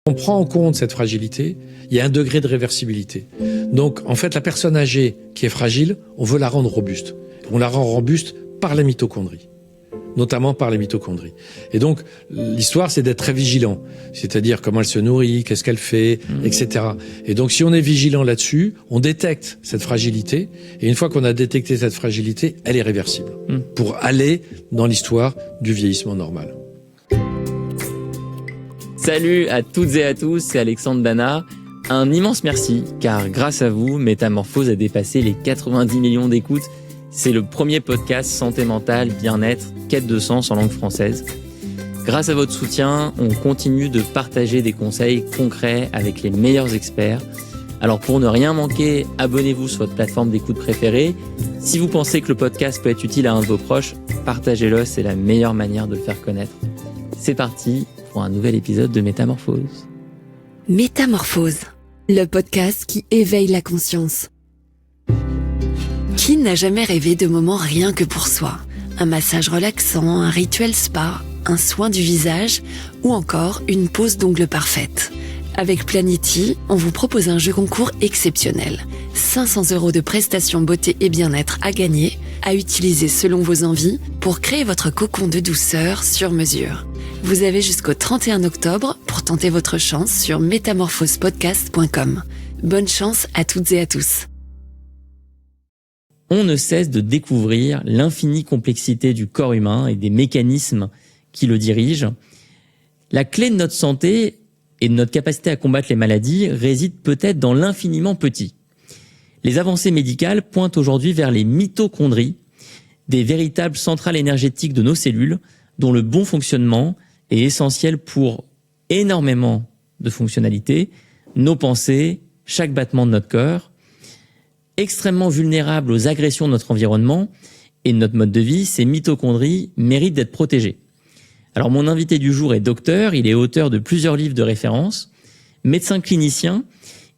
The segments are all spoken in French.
On prend en compte cette fragilité, il y a un degré de réversibilité. Donc, en fait, la personne âgée qui est fragile, on veut la rendre robuste. On la rend robuste par la mitochondrie, notamment par les mitochondries. Et donc, l'histoire, c'est d'être très vigilant, c'est-à-dire comment elle se nourrit, qu'est-ce qu'elle fait, etc. Et donc, si on est vigilant là-dessus, on détecte cette fragilité, et une fois qu'on a détecté cette fragilité, elle est réversible, pour aller dans l'histoire du vieillissement normal. Salut à toutes et à tous, c'est Alexandre Dana. Un immense merci, car grâce à vous, Métamorphose a dépassé les 90 millions d'écoutes. C'est le premier podcast santé mentale, bien-être, quête de sens en langue française. Grâce à votre soutien, on continue de partager des conseils concrets avec les meilleurs experts. Alors pour ne rien manquer, abonnez-vous sur votre plateforme d'écoute préférée. Si vous pensez que le podcast peut être utile à un de vos proches, partagez-le, c'est la meilleure manière de le faire connaître. C'est parti pour un nouvel épisode de Métamorphose. Métamorphose, le podcast qui éveille la conscience. Qui n'a jamais rêvé de moments rien que pour soi ? Un massage relaxant, un rituel spa, un soin du visage ou encore une pose d'ongles parfaite. Avec Planity, on vous propose un jeu concours exceptionnel. 500 € de prestations beauté et bien-être à gagner, à utiliser selon vos envies pour créer votre cocon de douceur sur mesure. Vous avez jusqu'au 31 octobre pour tenter votre chance sur métamorphospodcast.com. Bonne chance à toutes et à tous. On ne cesse de découvrir l'infinie complexité du corps humain et des mécanismes qui le dirigent. La clé de notre santé et de notre capacité à combattre les maladies réside peut-être dans l'infiniment petit. Les avancées médicales pointent aujourd'hui vers les mitochondries, des véritables centrales énergétiques de nos cellules, dont le bon fonctionnement est essentiel pour énormément de fonctionnalités, nos pensées, chaque battement de notre cœur, extrêmement vulnérables aux agressions de notre environnement et de notre mode de vie, ces mitochondries méritent d'être protégées. Alors mon invité du jour est docteur, il est auteur de plusieurs livres de référence, médecin clinicien,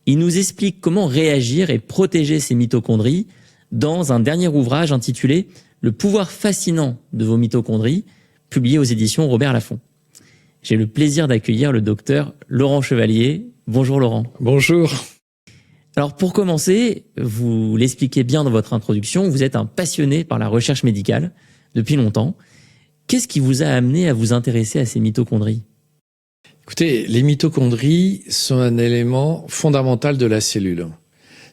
il nous explique comment réagir et protéger ces mitochondries dans un dernier ouvrage intitulé « Le pouvoir fascinant de vos mitochondries », publié aux éditions Robert Laffont. J'ai le plaisir d'accueillir le docteur Laurent Chevalier. Bonjour Laurent. Bonjour. Alors pour commencer, vous l'expliquez bien dans votre introduction, vous êtes un passionné par la recherche médicale depuis longtemps. Qu'est-ce qui vous a amené à vous intéresser à ces mitochondries ? Écoutez, les mitochondries sont un élément fondamental de la cellule.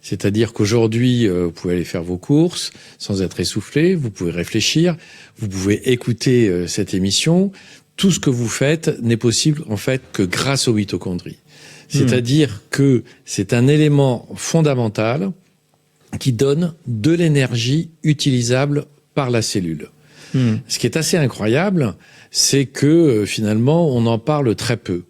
C'est-à-dire qu'aujourd'hui, vous pouvez aller faire vos courses sans être essoufflé, vous pouvez réfléchir, vous pouvez écouter cette émission. Tout ce que vous faites n'est possible en fait que grâce aux mitochondries. C'est-à-dire que c'est un élément fondamental qui donne de l'énergie utilisable par la cellule. Ce qui est assez incroyable, c'est que finalement, on en parle très peu.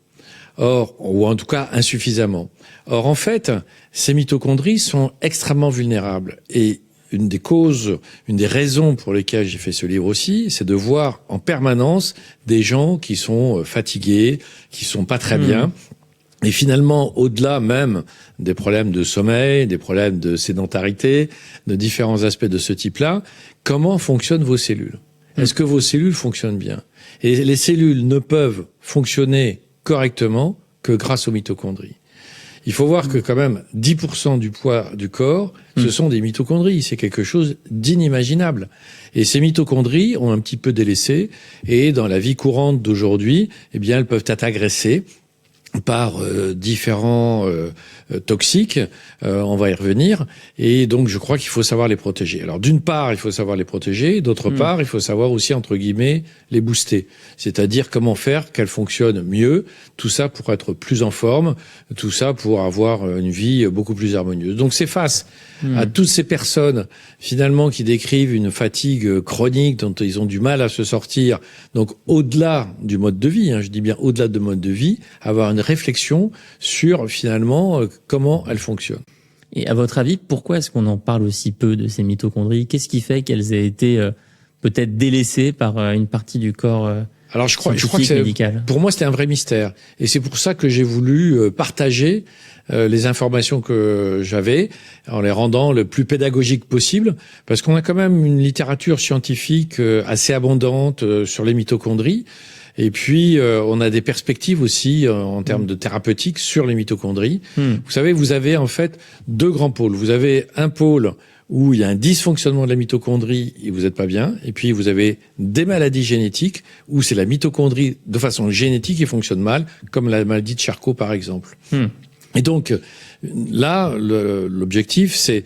Or, ou en tout cas insuffisamment. Or, en fait, ces mitochondries sont extrêmement vulnérables. Et une des raisons pour lesquelles j'ai fait ce livre aussi, c'est de voir en permanence des gens qui sont fatigués, qui sont pas très bien. Et finalement, au-delà même des problèmes de sommeil, des problèmes de sédentarité, de différents aspects de ce type-là, comment fonctionnent vos cellules ? Est-ce que vos cellules fonctionnent bien ? Et les cellules ne peuvent fonctionner correctement que grâce aux mitochondries. Il faut voir que quand même 10% du poids du corps, ce sont des mitochondries. C'est quelque chose d'inimaginable. Et ces mitochondries ont un petit peu délaissé. Et dans la vie courante d'aujourd'hui, eh bien, elles peuvent être agressées par différents toxiques, on va y revenir, et donc je crois qu'il faut savoir les protéger. Alors d'une part, il faut savoir les protéger, d'autre part, il faut savoir aussi, entre guillemets, les booster, c'est-à-dire comment faire qu'elles fonctionnent mieux, tout ça pour être plus en forme, tout ça pour avoir une vie beaucoup plus harmonieuse. Donc c'est face à toutes ces personnes, finalement, qui décrivent une fatigue chronique dont ils ont du mal à se sortir, donc au-delà du mode de vie, je dis bien au-delà du mode de vie, avoir une réflexion sur, finalement, comment elles fonctionnent. Et à votre avis, pourquoi est-ce qu'on en parle aussi peu de ces mitochondries ? Qu'est-ce qui fait qu'elles aient été peut-être délaissées par une partie du corps Alors je crois que médical ? Pour moi, c'était un vrai mystère. Et c'est pour ça que j'ai voulu partager les informations que j'avais en les rendant le plus pédagogique possible, parce qu'on a quand même une littérature scientifique assez abondante sur les mitochondries. Et puis, on a des perspectives aussi en termes de thérapeutique sur les mitochondries. Vous savez, vous avez en fait deux grands pôles. Vous avez un pôle où il y a un dysfonctionnement de la mitochondrie et vous n'êtes pas bien. Et puis, vous avez des maladies génétiques où c'est la mitochondrie de façon génétique qui fonctionne mal, comme la maladie de Charcot, par exemple. Et donc, là, l'objectif, c'est...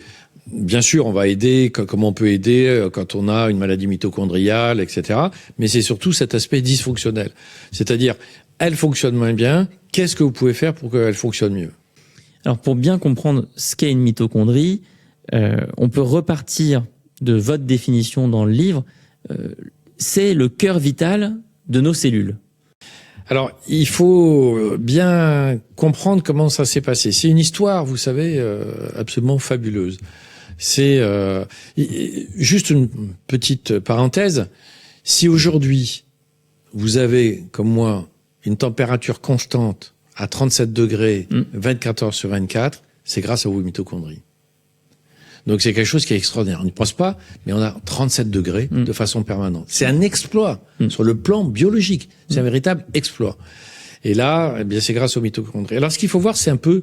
Bien sûr, on va aider, comment on peut aider quand on a une maladie mitochondriale, etc. Mais c'est surtout cet aspect dysfonctionnel. C'est-à-dire, elle fonctionne moins bien, qu'est-ce que vous pouvez faire pour qu'elle fonctionne mieux? Alors, pour bien comprendre ce qu'est une mitochondrie, on peut repartir de votre définition dans le livre. C'est le cœur vital de nos cellules. Alors, il faut bien comprendre comment ça s'est passé. C'est une histoire, vous savez, absolument fabuleuse. C'est juste une petite parenthèse. Si aujourd'hui, vous avez, comme moi, une température constante à 37 degrés, 24 heures sur 24, c'est grâce à vos mitochondries. Donc c'est quelque chose qui est extraordinaire. On n'y pense pas, mais on a 37 degrés de façon permanente. C'est un exploit sur le plan biologique. C'est un véritable exploit. Et là, eh bien, c'est grâce aux mitochondries. Alors ce qu'il faut voir, c'est un peu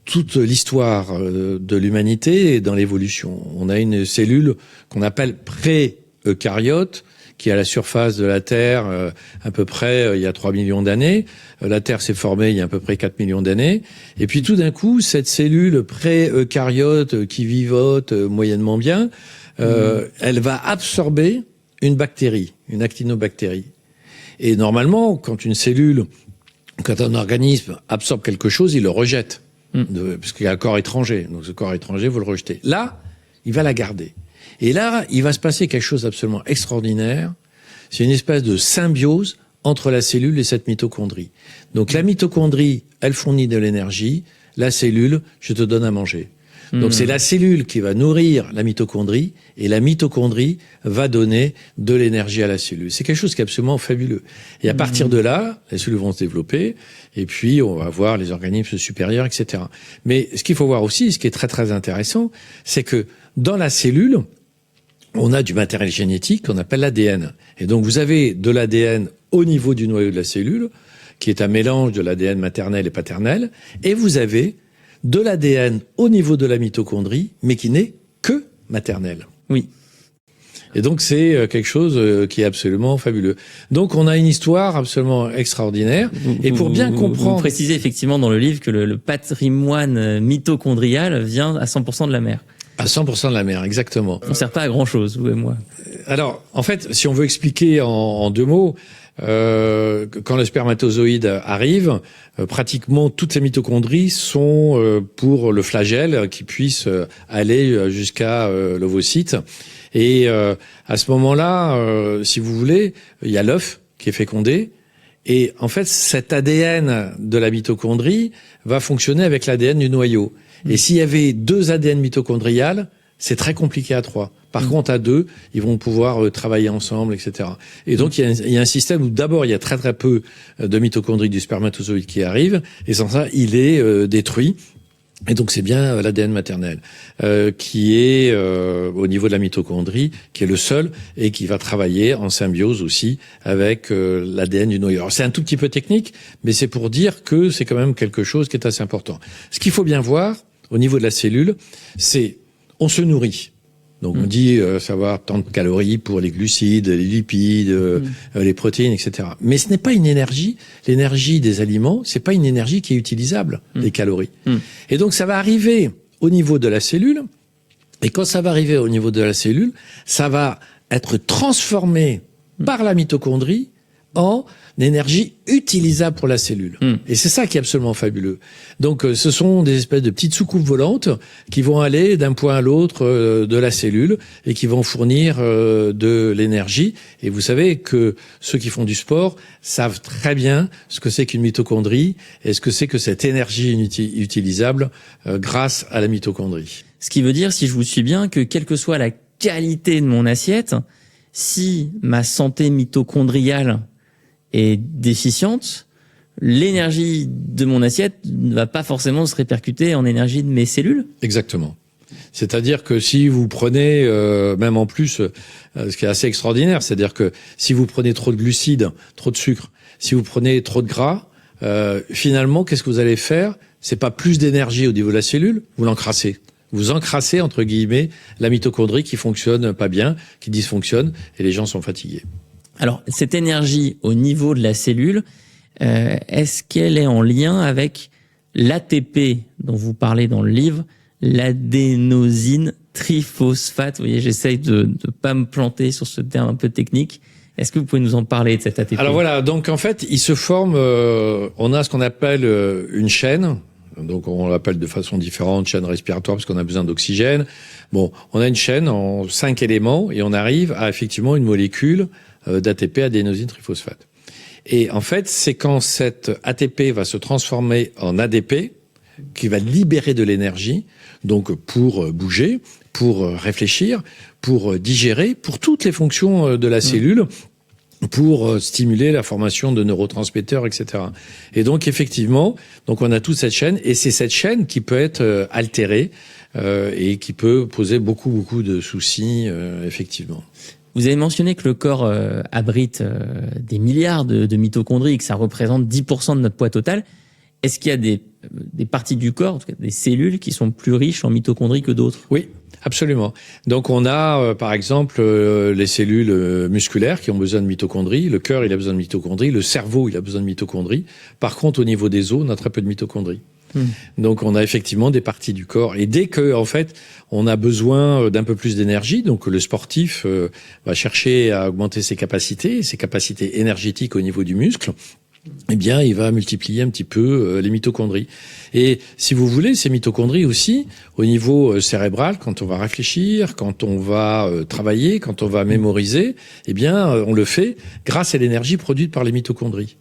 toute l'histoire de l'humanité dans l'évolution. On a une cellule qu'on appelle pré-eucaryote, qui est à la surface de la Terre à peu près il y a 3 millions d'années. La Terre s'est formée il y a à peu près 4 millions d'années. Et puis tout d'un coup, cette cellule pré-eucaryote qui vivote moyennement bien, elle va absorber une bactérie, une actinobactérie. Et normalement, quand un organisme absorbe quelque chose, il le rejette. Parce qu'il y a un corps étranger. Donc ce corps étranger, vous le rejetez. Là, il va la garder. Et là, il va se passer quelque chose d'absolument extraordinaire. C'est une espèce de symbiose entre la cellule et cette mitochondrie. Donc la mitochondrie, elle fournit de l'énergie. La cellule, je te donne à manger. Donc c'est la cellule qui va nourrir la mitochondrie et la mitochondrie va donner de l'énergie à la cellule. C'est quelque chose qui est absolument fabuleux. Et à partir de là, les cellules vont se développer et puis on va voir les organismes supérieurs, etc. Mais ce qu'il faut voir aussi, ce qui est très très intéressant, c'est que dans la cellule, on a du matériel génétique qu'on appelle l'ADN. Et donc vous avez de l'ADN au niveau du noyau de la cellule, qui est un mélange de l'ADN maternel et paternel, et vous avez de l'ADN au niveau de la mitochondrie, mais qui n'est que maternel. Oui. Et donc c'est quelque chose qui est absolument fabuleux. Donc on a une histoire absolument extraordinaire. Et pour bien comprendre... Vous précisez effectivement dans le livre que le patrimoine mitochondrial vient à 100% de la mère. À 100% de la mère, exactement. On ne sert pas à grand-chose, vous et moi. Alors, en fait, si on veut expliquer en deux mots, quand le spermatozoïde arrive, pratiquement toutes les mitochondries sont pour le flagelle qui puisse aller jusqu'à l'ovocyte. Et à ce moment-là, si vous voulez, il y a l'œuf qui est fécondé. Et en fait, cet ADN de la mitochondrie va fonctionner avec l'ADN du noyau. Et s'il y avait 2 ADN mitochondriales, c'est très compliqué à 3. Par contre, à 2, ils vont pouvoir travailler ensemble, etc. Et donc, il y a un système où d'abord, il y a très très peu de mitochondries du spermatozoïde qui arrivent, et sans ça, il est détruit. Et donc, c'est bien l'ADN maternel qui est au niveau de la mitochondrie, qui est le seul, et qui va travailler en symbiose aussi avec l'ADN du noyau. Alors, c'est un tout petit peu technique, mais c'est pour dire que c'est quand même quelque chose qui est assez important. Ce qu'il faut bien voir, au niveau de la cellule, c'est on se nourrit. Donc on dit savoir tant de calories pour les glucides, les lipides, les protéines, etc. Mais ce n'est pas une énergie. L'énergie des aliments, c'est pas une énergie qui est utilisable, les calories. Et donc ça va arriver au niveau de la cellule. Et quand ça va arriver au niveau de la cellule, ça va être transformé par la mitochondrie en énergie utilisable pour la cellule. Et c'est ça qui est absolument fabuleux. Donc ce sont des espèces de petites soucoupes volantes qui vont aller d'un point à l'autre de la cellule et qui vont fournir de l'énergie. Et vous savez que ceux qui font du sport savent très bien ce que c'est qu'une mitochondrie et ce que c'est que cette énergie utilisable grâce à la mitochondrie. Ce qui veut dire, si je vous suis bien, que quelle que soit la qualité de mon assiette, si ma santé mitochondriale est déficiente, l'énergie de mon assiette ne va pas forcément se répercuter en énergie de mes cellules. Exactement. C'est-à-dire que si vous prenez, même en plus, ce qui est assez extraordinaire, c'est-à-dire que si vous prenez trop de glucides, trop de sucre, si vous prenez trop de gras, finalement, qu'est-ce que vous allez faire? C'est pas plus d'énergie au niveau de la cellule, vous l'encrassez. Vous encrassez, entre guillemets, la mitochondrie qui fonctionne pas bien, qui dysfonctionne, et les gens sont fatigués. Alors, cette énergie au niveau de la cellule, est-ce qu'elle est en lien avec l'ATP dont vous parlez dans le livre, l'adénosine triphosphate? Vous voyez, j'essaye de pas me planter sur ce terme un peu technique. Est-ce que vous pouvez nous en parler de cet ATP? Alors voilà, donc en fait, il se forme, on a ce qu'on appelle une chaîne. Donc on l'appelle de façon différente, chaîne respiratoire, parce qu'on a besoin d'oxygène. Bon, on a une chaîne en 5 éléments et on arrive à effectivement une molécule d'ATP, adénosine triphosphate. Et en fait, c'est quand cette ATP va se transformer en ADP, qui va libérer de l'énergie, donc pour bouger, pour réfléchir, pour digérer, pour toutes les fonctions de la cellule, pour stimuler la formation de neurotransmetteurs, etc. Et donc effectivement, donc on a toute cette chaîne, et c'est cette chaîne qui peut être altérée et qui peut poser beaucoup de soucis, effectivement. Vous avez mentionné que le corps abrite des milliards de mitochondries et que ça représente 10% de notre poids total. Est-ce qu'il y a des parties du corps, en tout cas des cellules, qui sont plus riches en mitochondries que d'autres? Oui, absolument. Donc on a par exemple les cellules musculaires qui ont besoin de mitochondries, le cœur il a besoin de mitochondries, le cerveau il a besoin de mitochondries. Par contre au niveau des os, on a très peu de mitochondries. Donc on a effectivement des parties du corps, et dès que en fait on a besoin d'un peu plus d'énergie, donc le sportif va chercher à augmenter ses capacités énergétiques au niveau du muscle, eh bien, il va multiplier un petit peu les mitochondries. Et si vous voulez, ces mitochondries aussi, au niveau cérébral, quand on va réfléchir, quand on va travailler, quand on va mémoriser, eh bien, on le fait grâce à l'énergie produite par les mitochondries.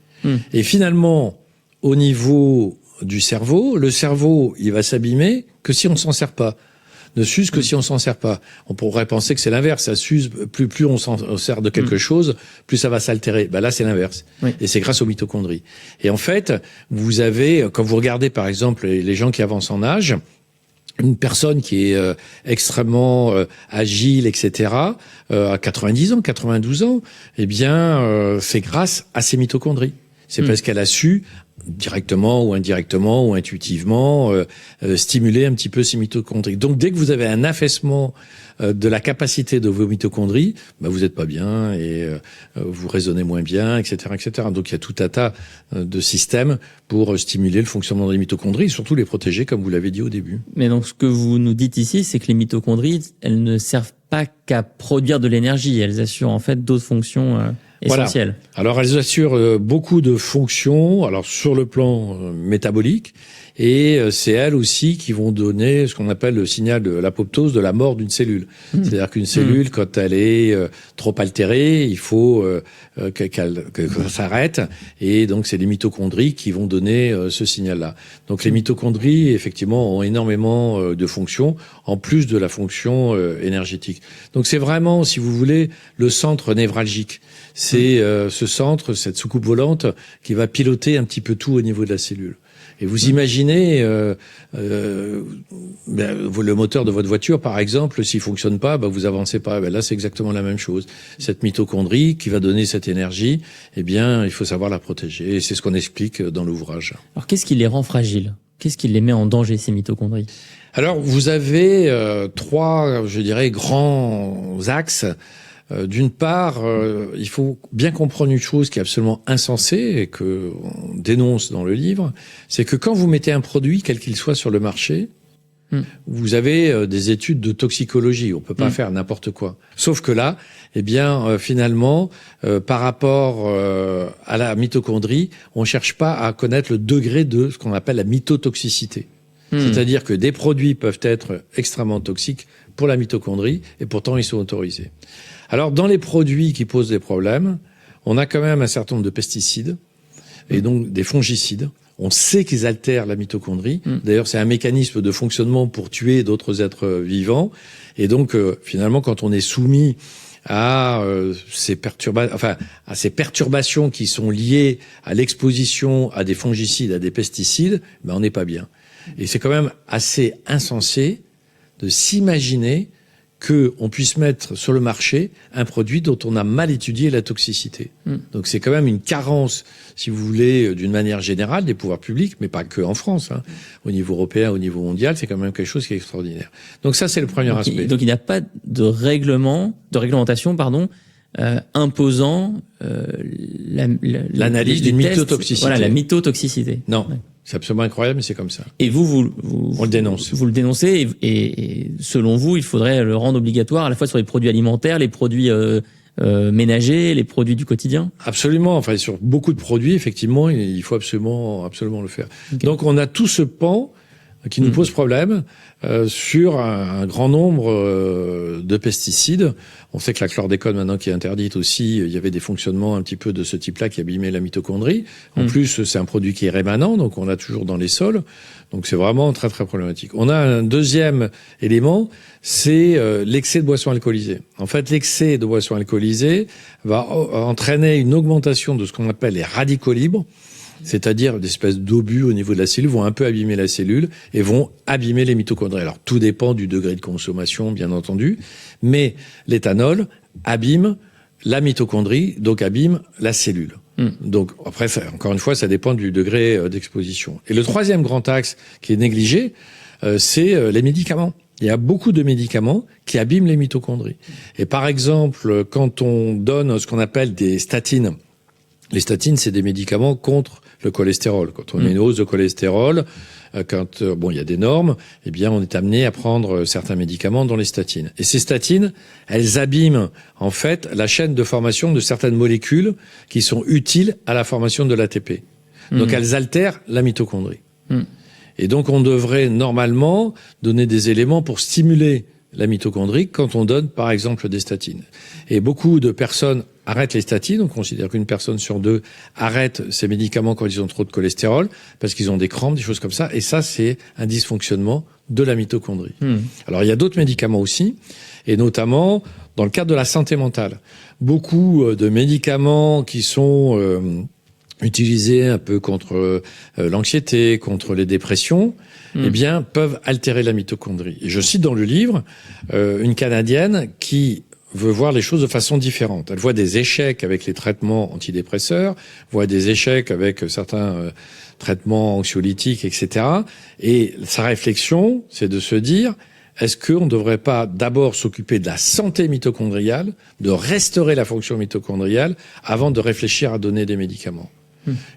Et finalement, au niveau du cerveau, le cerveau, il va s'abîmer que si on s'en sert pas. Ne s'use que si on s'en sert pas. On pourrait penser que c'est l'inverse. Ça s'use, plus on s'en sert de quelque chose, plus ça va s'altérer. Ben là, c'est l'inverse. Oui. Et c'est grâce aux mitochondries. Et en fait, vous avez, quand vous regardez par exemple les gens qui avancent en âge, une personne qui est extrêmement agile, etc., à 90 ans, 92 ans, eh bien, c'est grâce à ses mitochondries. C'est parce qu'elle a su, directement ou indirectement ou intuitivement, stimuler un petit peu ces mitochondries. Donc, dès que vous avez un affaissement de la capacité de vos mitochondries, bah, vous n'êtes pas bien et vous raisonnez moins bien, etc., etc. Donc, il y a tout un tas de systèmes pour stimuler le fonctionnement des mitochondries et surtout les protéger, comme vous l'avez dit au début. Mais donc, ce que vous nous dites ici, c'est que les mitochondries, elles ne servent pas qu'à produire de l'énergie. Elles assurent en fait d'autres fonctions essentielles. Voilà. Alors, elles assurent beaucoup de fonctions, alors sur le plan métabolique, et c'est elles aussi qui vont donner ce qu'on appelle le signal de l'apoptose, de la mort d'une cellule. C'est-à-dire qu'une cellule, quand elle est trop altérée, il faut que ça s'arrête, et donc c'est les mitochondries qui vont donner ce signal-là. Donc les mitochondries, effectivement, ont énormément de fonctions, en plus de la fonction énergétique. Donc c'est vraiment, si vous voulez, le centre névralgique. C'est ce centre, cette soucoupe volante, qui va piloter un petit peu tout au niveau de la cellule. Et vous imaginez le moteur de votre voiture, par exemple, s'il fonctionne pas, vous avancez pas. Là, c'est exactement la même chose. Cette mitochondrie qui va donner cette énergie, eh bien, il faut savoir la protéger. Et c'est ce qu'on explique dans l'ouvrage. Alors, qu'est-ce qui les rend fragiles? Qu'est-ce qui les met en danger, ces mitochondries? Alors, vous avez trois, je dirais, grands axes. D'une part, il faut bien comprendre une chose qui est absolument insensée et que on dénonce dans le livre, c'est que quand vous mettez un produit, quel qu'il soit, sur le marché, vous avez des études de toxicologie. On peut pas faire n'importe quoi. Sauf que là, eh bien, finalement, par rapport à la mitochondrie, on cherche pas à connaître le degré de ce qu'on appelle la mitotoxicité. C'est-à-dire que des produits peuvent être extrêmement toxiques pour la mitochondrie et pourtant ils sont autorisés. Alors, dans les produits qui posent des problèmes, on a quand même un certain nombre de pesticides et donc des fongicides. On sait qu'ils altèrent la mitochondrie. D'ailleurs, c'est un mécanisme de fonctionnement pour tuer d'autres êtres vivants. Et donc, finalement, quand on est soumis à ces perturbations qui sont liées à l'exposition à des fongicides, à des pesticides, on n'est pas bien. Et c'est quand même assez insensé de s'imaginer qu'on puisse mettre sur le marché un produit dont on a mal étudié la toxicité. Donc c'est quand même une carence, si vous voulez, d'une manière générale des pouvoirs publics, mais pas que en France, hein. Au niveau européen, au niveau mondial, c'est quand même quelque chose qui est extraordinaire. Donc ça, c'est le premier aspect. Donc il n'y a pas de réglementation, imposant l'analyse d'une mythotoxicité. Voilà, la mythotoxicité. Non. Ouais. C'est absolument incroyable, mais c'est comme ça. Et vous on le dénonce. Vous le dénoncez, et selon vous, il faudrait le rendre obligatoire à la fois sur les produits alimentaires, les produits ménagers, les produits du quotidien. Absolument. Enfin, sur beaucoup de produits, effectivement, il faut absolument le faire. Okay. Donc, on a tout ce pan qui nous pose problème sur un grand nombre de pesticides. On sait que la chlordécone, maintenant, qui est interdite aussi, il y avait des fonctionnements un petit peu de ce type-là qui abîmaient la mitochondrie. En plus, c'est un produit qui est rémanent, donc on l'a toujours dans les sols. Donc c'est vraiment très, très problématique. On a un deuxième élément, c'est l'excès de boissons alcoolisées. En fait, l'excès de boissons alcoolisées va entraîner une augmentation de ce qu'on appelle les radicaux libres, c'est-à-dire des espèces d'obus au niveau de la cellule, vont un peu abîmer la cellule et vont abîmer les mitochondries. Alors, tout dépend du degré de consommation, bien entendu, mais l'éthanol abîme la mitochondrie, donc abîme la cellule. Donc, après, encore une fois, ça dépend du degré d'exposition. Et le troisième grand axe qui est négligé, c'est les médicaments. Il y a beaucoup de médicaments qui abîment les mitochondries. Et par exemple, quand on donne ce qu'on appelle des statines, les statines, c'est des médicaments contre le cholestérol. Quand on a une hausse de cholestérol, il y a des normes, eh bien, on est amené à prendre certains médicaments, dont les statines. Et ces statines, elles abîment, en fait, la chaîne de formation de certaines molécules qui sont utiles à la formation de l'ATP. Donc, elles altèrent la mitochondrie. Et donc, on devrait, normalement, donner des éléments pour stimuler la mitochondrie quand on donne, par exemple, des statines. Et beaucoup de personnes arrêtent les statines. On considère qu'une personne sur deux arrête ces médicaments quand ils ont trop de cholestérol, parce qu'ils ont des crampes, des choses comme ça. Et ça, c'est un dysfonctionnement de la mitochondrie. Alors, il y a d'autres médicaments aussi, et notamment dans le cadre de la santé mentale. Beaucoup de médicaments qui sont utilisés un peu contre l'anxiété, contre les dépressions, eh bien, peuvent altérer la mitochondrie. Et je cite dans le livre une Canadienne qui veut voir les choses de façon différente. Elle voit des échecs avec les traitements antidépresseurs, voit des échecs avec certains traitements anxiolytiques, etc. Et sa réflexion, c'est de se dire, est-ce qu'on ne devrait pas d'abord s'occuper de la santé mitochondriale, de restaurer la fonction mitochondriale, avant de réfléchir à donner des médicaments?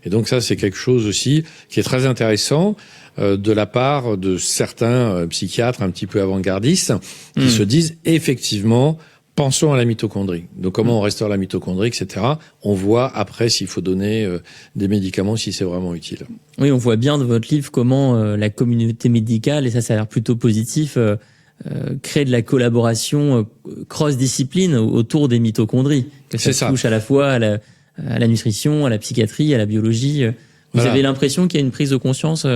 Et donc ça, c'est quelque chose aussi qui est très intéressant de la part de certains psychiatres un petit peu avant-gardistes qui se disent, effectivement, pensons à la mitochondrie. Donc, comment on restaure la mitochondrie, etc. On voit après s'il faut donner des médicaments, si c'est vraiment utile. Oui, on voit bien dans votre livre comment la communauté médicale, et ça a l'air plutôt positif, crée de la collaboration cross-discipline autour des mitochondries. Que ça touche à la fois à la nutrition, à la psychiatrie, à la biologie. Vous avez l'impression qu'il y a une prise de conscience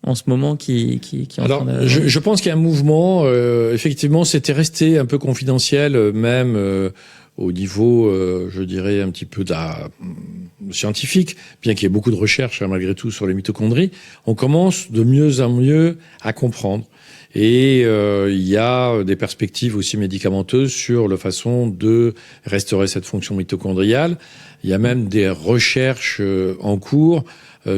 en ce moment qui est en train de... je pense qu'il y a un mouvement. Effectivement, c'était resté un peu confidentiel, même au niveau, je dirais, un petit peu scientifique, bien qu'il y ait beaucoup de recherches, malgré tout, sur les mitochondries. On commence de mieux en mieux à comprendre. Et il y a des perspectives aussi médicamenteuses sur la façon de restaurer cette fonction mitochondriale. Il y a même des recherches en cours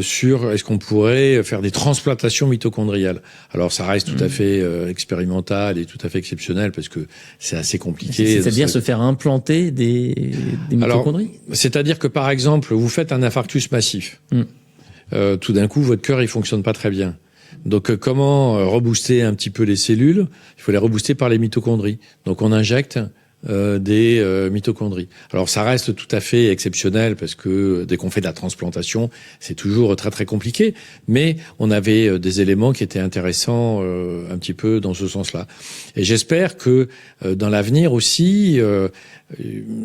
sur est-ce qu'on pourrait faire des transplantations mitochondriales. Alors ça reste tout à fait expérimental et tout à fait exceptionnel parce que c'est assez compliqué. C'est-à-dire se faire implanter des mitochondries? Alors, c'est-à-dire que par exemple, vous faites un infarctus massif. Tout d'un coup, votre cœur il fonctionne pas très bien. Donc comment rebooster un petit peu les cellules? Il faut les rebooster par les mitochondries. Donc on injecte des mitochondries. Alors ça reste tout à fait exceptionnel parce que dès qu'on fait de la transplantation, c'est toujours très très compliqué, mais on avait des éléments qui étaient intéressants un petit peu dans ce sens-là. Et j'espère que dans l'avenir aussi,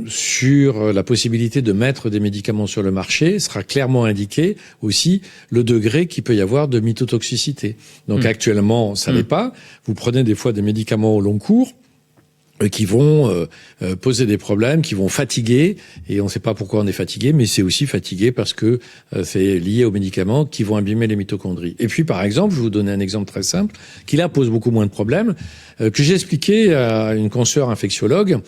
sur la possibilité de mettre des médicaments sur le marché, sera clairement indiqué aussi le degré qu'il peut y avoir de mitotoxicité. Donc actuellement, ça n'est pas. Vous prenez des fois des médicaments au long cours. qui vont poser des problèmes, qui vont fatiguer, et on ne sait pas pourquoi on est fatigué, mais c'est aussi fatigué parce que c'est lié aux médicaments qui vont abîmer les mitochondries. Et puis, par exemple, je vais vous donner un exemple très simple, qui là pose beaucoup moins de problèmes, que j'ai expliqué à une consoeur infectiologue.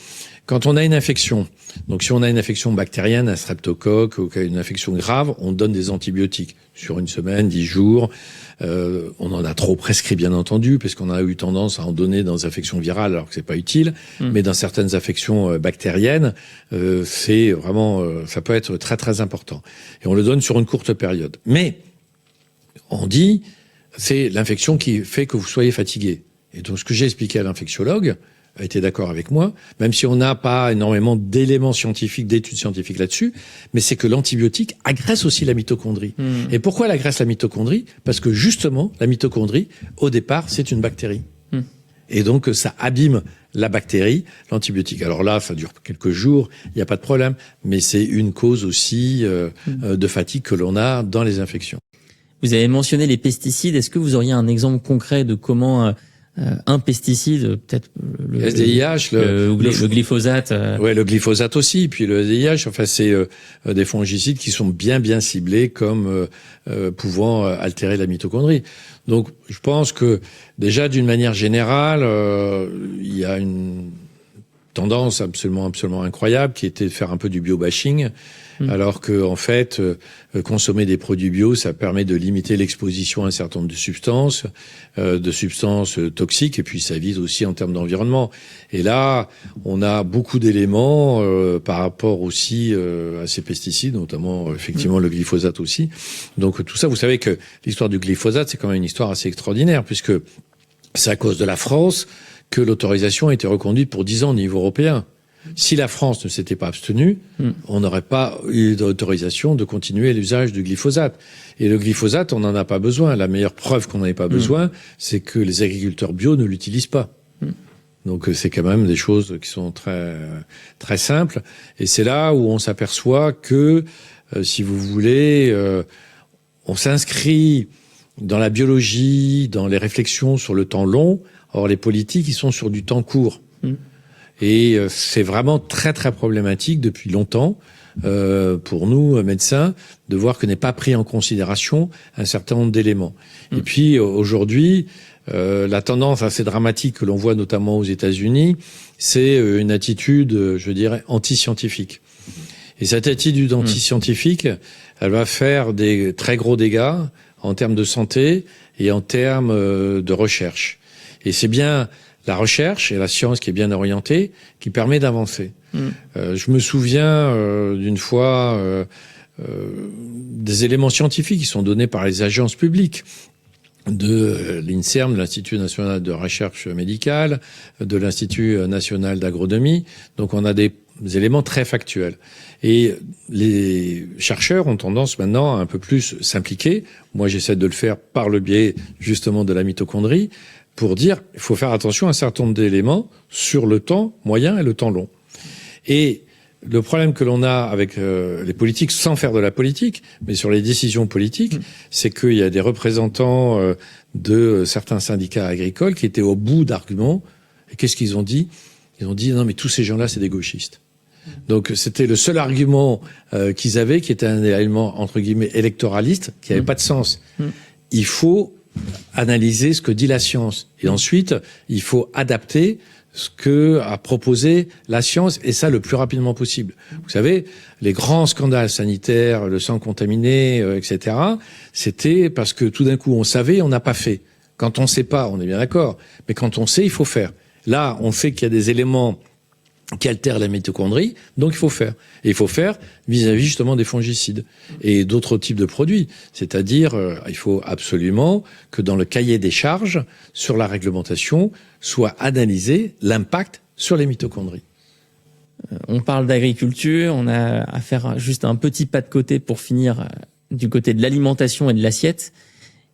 Quand on a une infection, donc si on a une infection bactérienne, un streptocoque, ou une infection grave, on donne des antibiotiques sur une semaine, 10 jours. On en a trop prescrit, bien entendu, parce qu'on a eu tendance à en donner dans les infections virales, alors que c'est pas utile. Mais dans certaines affections bactériennes, c'est vraiment, ça peut être très très important. Et on le donne sur une courte période. Mais on dit, c'est l'infection qui fait que vous soyez fatigué. Et donc, ce que j'ai expliqué à l'infectiologue a été d'accord avec moi, même si on n'a pas énormément d'éléments scientifiques, d'études scientifiques là-dessus, mais c'est que l'antibiotique agresse aussi la mitochondrie. Et pourquoi elle agresse la mitochondrie? Parce que justement, la mitochondrie, au départ, c'est une bactérie. Et donc, ça abîme la bactérie, l'antibiotique. Alors là, ça dure quelques jours, il n'y a pas de problème, mais c'est une cause aussi de fatigue que l'on a dans les infections. Vous avez mentionné les pesticides. Est-ce que vous auriez un exemple concret de comment un pesticide, peut-être le SDIH, le glyphosate. Ouais, le glyphosate aussi, puis le SDIH. Enfin, c'est des fongicides qui sont bien ciblés comme pouvant altérer la mitochondrie. Donc, je pense que déjà, d'une manière générale, il y a une tendance absolument incroyable qui était de faire un peu du bio-bashing. Alors que en fait, consommer des produits bio, ça permet de limiter l'exposition à un certain nombre de substances toxiques, et puis ça vise aussi en termes d'environnement. Et là, on a beaucoup d'éléments par rapport aussi à ces pesticides, notamment effectivement le glyphosate aussi. Donc tout ça, vous savez que l'histoire du glyphosate, c'est quand même une histoire assez extraordinaire, puisque c'est à cause de la France que l'autorisation a été reconduite pour 10 ans au niveau européen. Si la France ne s'était pas abstenue, on n'aurait pas eu d'autorisation de continuer l'usage du glyphosate. Et le glyphosate, on n'en a pas besoin. La meilleure preuve qu'on n'en ait pas besoin, c'est que les agriculteurs bio ne l'utilisent pas. Donc c'est quand même des choses qui sont très simples. Et c'est là où on s'aperçoit que, si vous voulez, on s'inscrit dans la biologie, dans les réflexions sur le temps long. Or, les politiques, ils sont sur du temps court. Et c'est vraiment très problématique depuis longtemps pour nous, médecins, de voir que n'est pas pris en considération un certain nombre d'éléments. Et puis aujourd'hui, la tendance assez dramatique que l'on voit notamment aux États-Unis, c'est une attitude, je dirais, anti-scientifique. Et cette attitude anti-scientifique, elle va faire des très gros dégâts en termes de santé et en termes de recherche. Et c'est bien la recherche et la science qui est bien orientée, qui permet d'avancer. Je me souviens d'une fois des éléments scientifiques qui sont donnés par les agences publiques de l'INSERM, de l'Institut national de recherche médicale, de l'Institut national d'agronomie. Donc on a des éléments très factuels. Et les chercheurs ont tendance maintenant à un peu plus s'impliquer. Moi, j'essaie de le faire par le biais justement de la mitochondrie, pour dire il faut faire attention à un certain nombre d'éléments sur le temps moyen et le temps long. Et le problème que l'on a avec les politiques, sans faire de la politique, mais sur les décisions politiques, c'est qu'il y a des représentants de certains syndicats agricoles qui étaient au bout d'arguments. Et qu'est-ce qu'ils ont dit? Ils ont dit non, mais tous ces gens-là, c'est des gauchistes. Donc c'était le seul argument qu'ils avaient, qui était un élément entre guillemets électoraliste, qui n'avait pas de sens. Il faut analyser ce que dit la science. Et ensuite, il faut adapter ce que a proposé la science, et ça le plus rapidement possible. Vous savez, les grands scandales sanitaires, le sang contaminé, etc., c'était parce que tout d'un coup on savait et on n'a pas fait. Quand on sait pas, on est bien d'accord, mais quand on sait, il faut faire. Là, on sait qu'il y a des éléments qui altèrent la mitochondrie, donc il faut faire. Et il faut faire vis-à-vis justement des fongicides et d'autres types de produits. C'est-à-dire, il faut absolument que dans le cahier des charges, sur la réglementation, soit analysé l'impact sur les mitochondries. On parle d'agriculture, on a à faire juste un petit pas de côté pour finir du côté de l'alimentation et de l'assiette.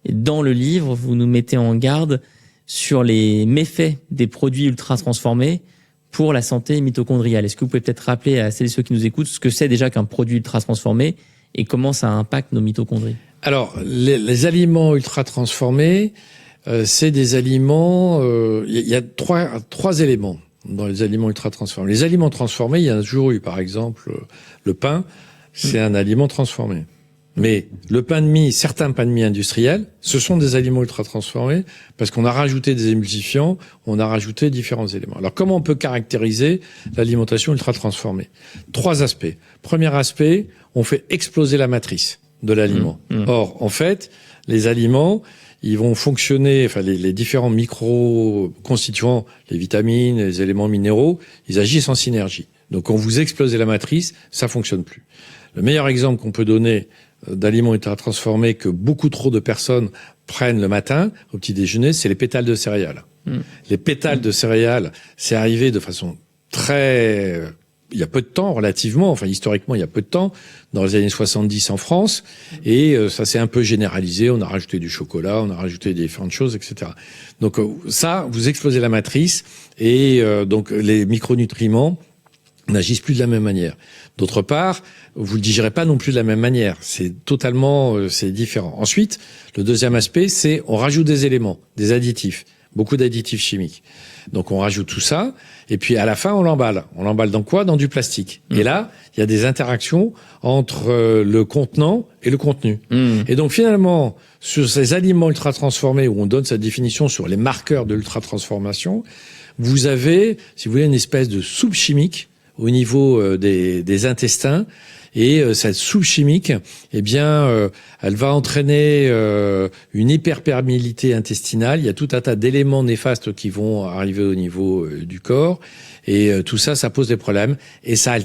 Et dans le livre, vous nous mettez en garde sur les méfaits des produits ultra transformés pour la santé mitochondriale. Est-ce que vous pouvez peut-être rappeler à celles et ceux qui nous écoutent ce que c'est déjà qu'un produit ultra transformé et comment ça impacte nos mitochondries? Alors, les aliments ultra transformés, c'est des aliments. Il y a trois éléments. dans les aliments ultra transformés. Les aliments transformés, il y en a toujours eu. Par exemple, le pain, c'est un aliment transformé. Mais le pain de mie, certains pains de mie industriels, ce sont des aliments ultra transformés parce qu'on a rajouté des émulsifiants, on a rajouté différents éléments. Alors comment on peut caractériser l'alimentation ultra transformée? 3 aspects. Premier aspect, on fait exploser la matrice de l'aliment. Or, en fait, les aliments, ils vont fonctionner, enfin les différents micro-constituants, les vitamines, les éléments minéraux, ils agissent en synergie. Donc quand vous explosez la matrice, ça fonctionne plus. Le meilleur exemple qu'on peut donner d'aliments ultra transformés que beaucoup trop de personnes prennent le matin au petit déjeuner, c'est les pétales de céréales. Les pétales de céréales, c'est arrivé de façon très... il y a peu de temps, relativement, enfin historiquement, il y a peu de temps, dans les années 70 en France, et ça s'est un peu généralisé, on a rajouté du chocolat, on a rajouté différentes choses, etc. Donc ça, vous explosez la matrice, et donc les micronutriments n'agissent plus de la même manière. D'autre part, vous le digérez pas non plus de la même manière. C'est totalement, c'est différent. Ensuite, le deuxième aspect, c'est on rajoute des éléments, des additifs, beaucoup d'additifs chimiques. Donc on rajoute tout ça, et puis à la fin on l'emballe. On l'emballe dans quoi? Dans du plastique. Et là, il y a des interactions entre le contenant et le contenu. Et donc finalement, sur ces aliments ultra transformés où on donne sa définition sur les marqueurs de l'ultra transformation, vous avez, si vous voulez, une espèce de soupe chimique au niveau des intestins, et cette soupe chimique, eh bien, elle va entraîner une hyperperméabilité intestinale. Il y a tout un tas d'éléments néfastes qui vont arriver au niveau du corps, et tout ça, ça pose des problèmes, et ça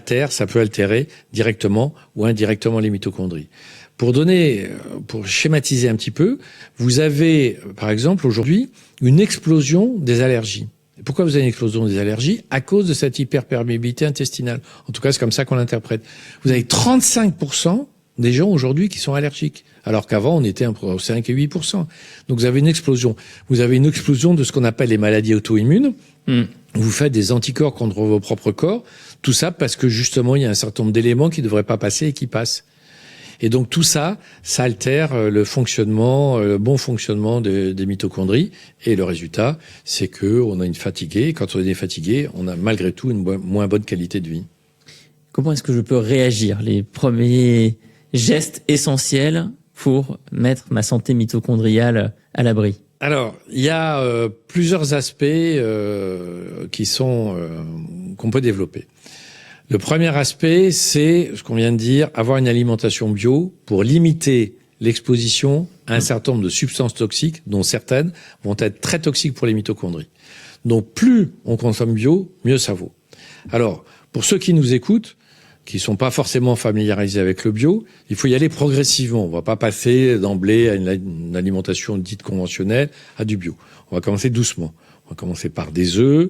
peut altérer directement ou indirectement les mitochondries. Pour schématiser un petit peu, vous avez, par exemple, aujourd'hui, une explosion des allergies. Pourquoi vous avez une explosion des allergies? À cause de cette hyperperméabilité intestinale. En tout cas, c'est comme ça qu'on l'interprète. Vous avez 35% des gens aujourd'hui qui sont allergiques, alors qu'avant, on était entre 5 et 8%. Donc, vous avez une explosion. Vous avez une explosion de ce qu'on appelle les maladies auto-immunes. Vous faites des anticorps contre vos propres corps. Tout ça parce que, justement, il y a un certain nombre d'éléments qui ne devraient pas passer et qui passent. Et donc tout ça, ça altère le fonctionnement, le bon fonctionnement des mitochondries. Et le résultat, c'est que on a une fatiguée. Et quand on est fatigué, on a malgré tout une moins bonne qualité de vie. Comment est-ce que je peux réagir? Les premiers gestes essentiels pour mettre ma santé mitochondriale à l'abri. Alors, il y a plusieurs aspects qu'on peut développer. Le premier aspect, c'est ce qu'on vient de dire, avoir une alimentation bio pour limiter l'exposition à un certain nombre de substances toxiques, dont certaines vont être très toxiques pour les mitochondries. Donc plus on consomme bio, mieux ça vaut. Alors, pour ceux qui nous écoutent, qui sont pas forcément familiarisés avec le bio, il faut y aller progressivement. On va pas passer d'emblée à une alimentation dite conventionnelle à du bio. On va commencer doucement. On va commencer par des œufs,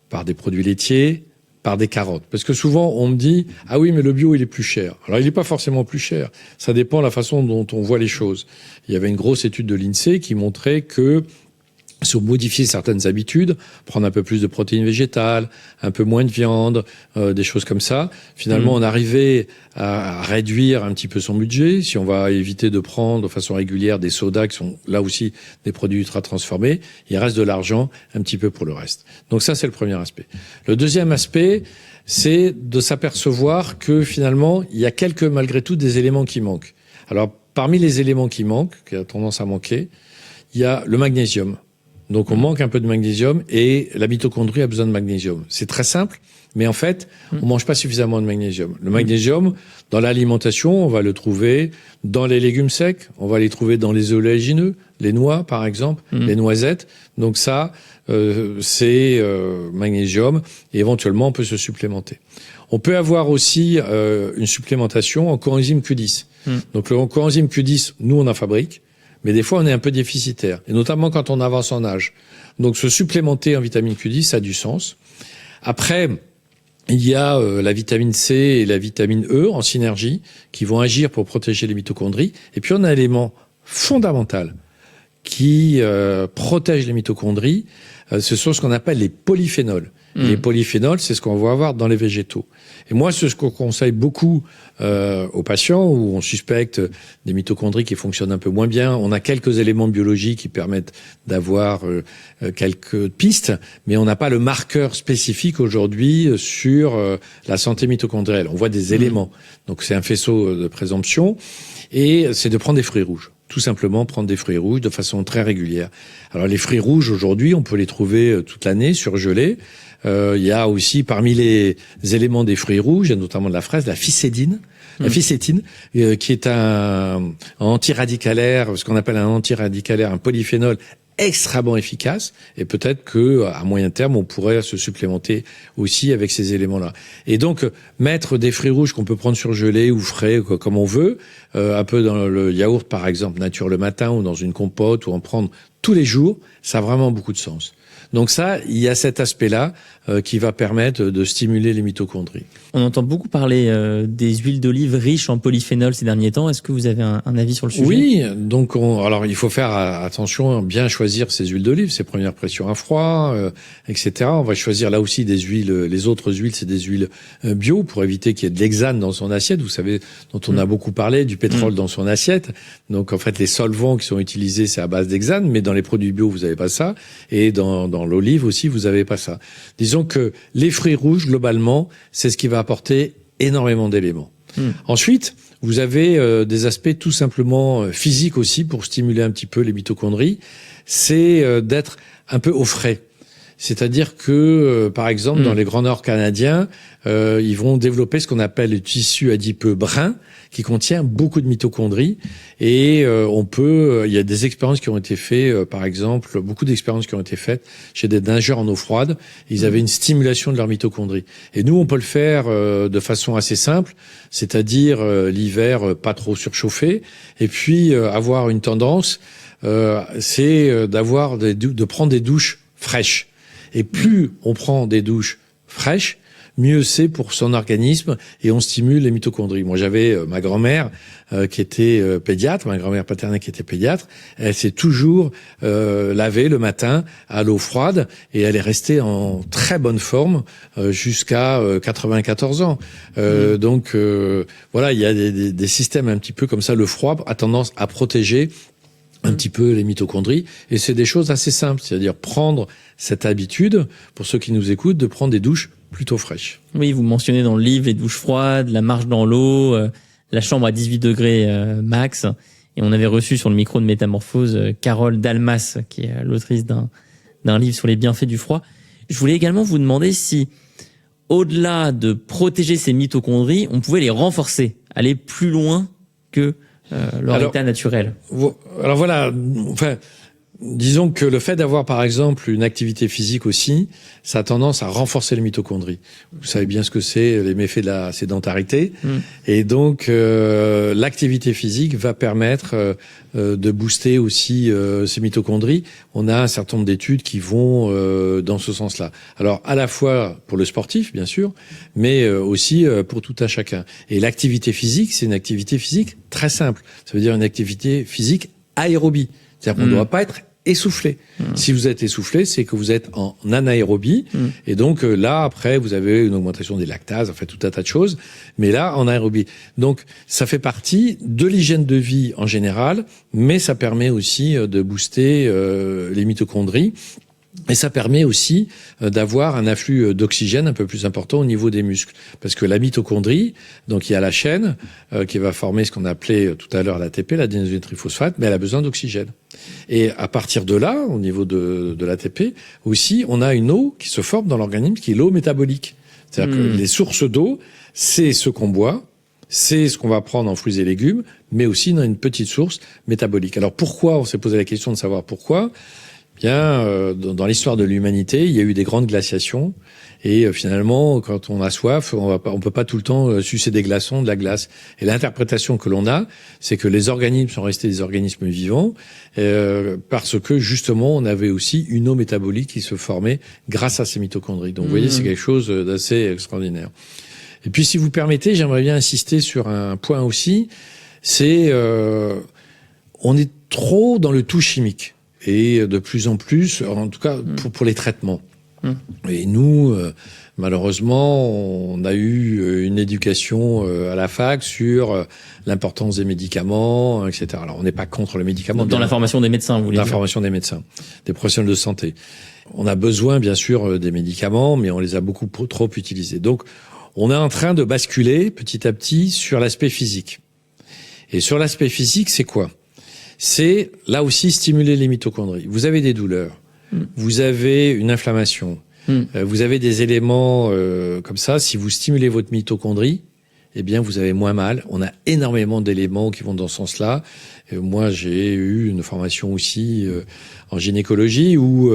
par des produits laitiers, par des carottes. Parce que souvent, on me dit, ah oui, mais le bio, il est plus cher. Alors, il n'est pas forcément plus cher. Ça dépend de la façon dont on voit les choses. Il y avait une grosse étude de l'INSEE qui montrait que si on modifiait certaines habitudes, prendre un peu plus de protéines végétales, un peu moins de viande, des choses comme ça, finalement, on arrivait à réduire un petit peu son budget. Si on va éviter de prendre de façon régulière des sodas qui sont là aussi des produits ultra transformés, il reste de l'argent un petit peu pour le reste. Donc ça, c'est le premier aspect. Le deuxième aspect, c'est de s'apercevoir que finalement, il y a malgré tout, des éléments qui manquent. Alors, parmi les éléments qui manquent, qui a tendance à manquer, il y a le magnésium. Donc on manque un peu de magnésium et la mitochondrie a besoin de magnésium. C'est très simple, mais en fait, on mange pas suffisamment de magnésium. Le magnésium, dans l'alimentation, on va le trouver dans les légumes secs, on va les trouver dans les oléagineux, les noix par exemple, les noisettes. Donc ça, c'est magnésium et éventuellement on peut se supplémenter. On peut avoir aussi une supplémentation en coenzyme Q10. Donc le coenzyme Q10, nous on en fabrique. Mais des fois, on est un peu déficitaire, et notamment quand on avance en âge. Donc, se supplémenter en vitamine Q10, ça a du sens. Après, il y a la vitamine C et la vitamine E en synergie qui vont agir pour protéger les mitochondries. Et puis, on a un élément fondamental qui protège les mitochondries. Ce sont ce qu'on appelle les polyphénols. Les polyphénols, c'est ce qu'on va avoir dans les végétaux. Et moi, c'est ce qu'on conseille beaucoup aux patients où on suspecte des mitochondries qui fonctionnent un peu moins bien. On a quelques éléments biologiques qui permettent d'avoir quelques pistes, mais on n'a pas le marqueur spécifique aujourd'hui sur la santé mitochondrielle. On voit des éléments. Donc c'est un faisceau de présomption et c'est de prendre des fruits rouges. Tout simplement prendre des fruits rouges de façon très régulière. Alors les fruits rouges aujourd'hui, on peut les trouver toute l'année surgelés. Il y a aussi parmi les éléments des fruits rouges, il y a notamment de la fraise, la ficétine. La ficétine, qui est un antiradicalaire, ce qu'on appelle un antiradicalaire, un polyphénol extrêmement efficace, et peut-être que à moyen terme on pourrait se supplémenter aussi avec ces éléments-là. Et donc mettre des fruits rouges qu'on peut prendre surgelés ou frais comme on veut, un peu dans le yaourt par exemple nature le matin ou dans une compote ou en prendre tous les jours, ça a vraiment beaucoup de sens. Donc ça, il y a cet aspect-là qui va permettre de stimuler les mitochondries. On entend beaucoup parler des huiles d'olive riches en polyphénol ces derniers temps. Est-ce que vous avez un avis sur le sujet? Oui, donc alors il faut faire attention, bien choisir ces huiles d'olive, ces premières pressions à froid, etc. On va choisir là aussi des huiles, les autres huiles, c'est des huiles bio pour éviter qu'il y ait de l'hexane dans son assiette. Vous savez, dont on a beaucoup parlé, du pétrole dans son assiette. Donc en fait, les solvants qui sont utilisés, c'est à base d'hexane, mais dans les produits bio, vous n'avez pas ça. Et dans l'olive aussi, vous n'avez pas ça. Disons que les fruits rouges, globalement, c'est ce qui va apporter énormément d'éléments. Ensuite, vous avez des aspects tout simplement physiques aussi pour stimuler un petit peu les mitochondries. C'est d'être un peu au frais. C'est-à-dire que, par exemple, dans les Grands Nord canadiens, ils vont développer ce qu'on appelle le tissu adipeux brun, qui contient beaucoup de mitochondries. Et il y a des expériences qui ont été faites, par exemple, beaucoup d'expériences qui ont été faites chez des nageurs en eau froide. Ils avaient une stimulation de leurs mitochondries. Et nous, on peut le faire de façon assez simple, c'est-à-dire l'hiver pas trop surchauffé, et puis avoir une tendance, c'est de prendre des douches fraîches. Et plus on prend des douches fraîches, mieux c'est pour son organisme et on stimule les mitochondries. Moi, j'avais ma grand-mère qui était pédiatre, ma grand-mère paternelle qui était pédiatre. Elle s'est toujours lavée le matin à l'eau froide et elle est restée en très bonne forme jusqu'à 94 ans. Donc voilà, il y a des systèmes un petit peu comme ça. Le froid a tendance à protéger un petit peu les mitochondries, et c'est des choses assez simples, c'est-à-dire prendre cette habitude, pour ceux qui nous écoutent, de prendre des douches plutôt fraîches. Oui, vous mentionnez dans le livre les douches froides, la marche dans l'eau, la chambre à 18 degrés max, et on avait reçu sur le micro de Métamorphose Carole Dalmas, qui est l'autrice d'un livre sur les bienfaits du froid. Je voulais également vous demander si, au-delà de protéger ces mitochondries, on pouvait les renforcer, aller plus loin que leur état naturel. Alors voilà, enfin, disons que le fait d'avoir par exemple une activité physique aussi, ça a tendance à renforcer les mitochondries. Vous savez bien ce que c'est, les méfaits de la sédentarité. Et donc l'activité physique va permettre de booster aussi ces mitochondries. On a un certain nombre d'études qui vont dans ce sens-là. Alors à la fois pour le sportif, bien sûr, mais aussi pour tout un chacun. Et l'activité physique, c'est une activité physique très simple. Ça veut dire une activité physique aérobie. C'est-à-dire qu'on ne doit pas être essoufflé. Si vous êtes essoufflé, c'est que vous êtes en anaérobie. Et donc là, après, vous avez une augmentation des lactases, en fait, tout un tas de choses. Mais là, en aérobie. Donc, ça fait partie de l'hygiène de vie en général, mais ça permet aussi de booster les mitochondries. Et ça permet aussi d'avoir un afflux d'oxygène un peu plus important au niveau des muscles. Parce que la mitochondrie, donc il y a la chaîne qui va former ce qu'on appelait tout à l'heure l'ATP, l'adénosine triphosphate, mais elle a besoin d'oxygène. Et à partir de là, au niveau de l'ATP, aussi, on a une eau qui se forme dans l'organisme qui est l'eau métabolique. C'est-à-dire que les sources d'eau, c'est ce qu'on boit, c'est ce qu'on va prendre en fruits et légumes, mais aussi dans une petite source métabolique. Alors pourquoi, on s'est posé la question de savoir pourquoi. Bien, dans l'histoire de l'humanité, il y a eu des grandes glaciations et finalement, quand on a soif, on peut pas tout le temps sucer des glaçons, de la glace. Et l'interprétation que l'on a, c'est que les organismes sont restés des organismes vivants parce que justement, on avait aussi une eau métabolique qui se formait grâce à ces mitochondries. Donc, vous voyez, c'est quelque chose d'assez extraordinaire. Et puis, si vous permettez, j'aimerais bien insister sur un point aussi, c'est on est trop dans le tout chimique. Et de plus en plus, en tout cas pour les traitements. Et nous, malheureusement, on a eu une éducation à la fac sur l'importance des médicaments, etc. Alors, on n'est pas contre le médicament. Dans la formation des médecins, vous voulez dire ? La formation des médecins, des professionnels de santé. On a besoin, bien sûr, des médicaments, mais on les a beaucoup trop utilisés. Donc, on est en train de basculer petit à petit sur l'aspect physique. Et sur l'aspect physique, c'est quoi ? C'est, là aussi, stimuler les mitochondries. Vous avez des douleurs. Vous avez une inflammation. Vous avez des éléments comme ça. Si vous stimulez votre mitochondrie, eh bien, vous avez moins mal. On a énormément d'éléments qui vont dans ce sens-là. Moi, j'ai eu une formation aussi en gynécologie où